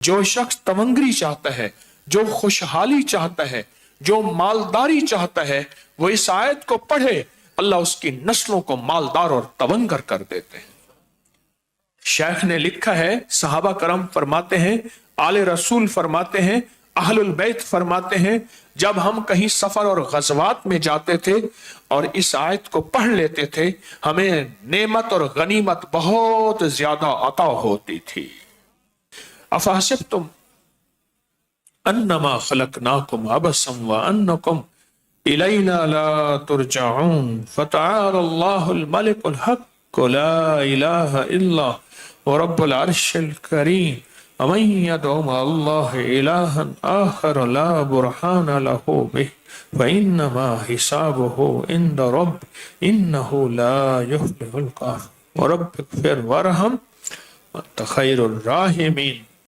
जो शख्स तवंगरी चाहता है, जो खुशहाली चाहता है, जो मालदारी चाहता है, वो इस आयत को पढ़े, अल्लाह उसकी नस्लों को मालदार और तवंगर कर देते हैं। शेख ने लिखा है, सहाबा करम फरमाते हैं, आले रसूल फरमाते हैं, अहलुल बैत फरमाते हैं, जब हम कहीं सफर और गज़वात में जाते थे और इस आयत को पढ़ लेते थे, हमें नेमत और गनीमत बहुत ज्यादा अता होती थी। अफहसिबतुम अन्नमा खलकनाकुम अबसम व अन्नकुम इलैना ला तुरजऊन फतआलल्लाहुल मलिकुल हक़ ला इलाहा इल्ला व रब्बुल अर्शिल करीम वमन यदउ मअल्लाहि इलाहन आखर ला बुरहान लहु बिहि फइन्नमा हिसाबुहु इंद रब्बिहि इन्नहु ला युफ्लिहुल काफिरून व रब्बिगफिर वरहम वअन्त खैरुर राहिमीन।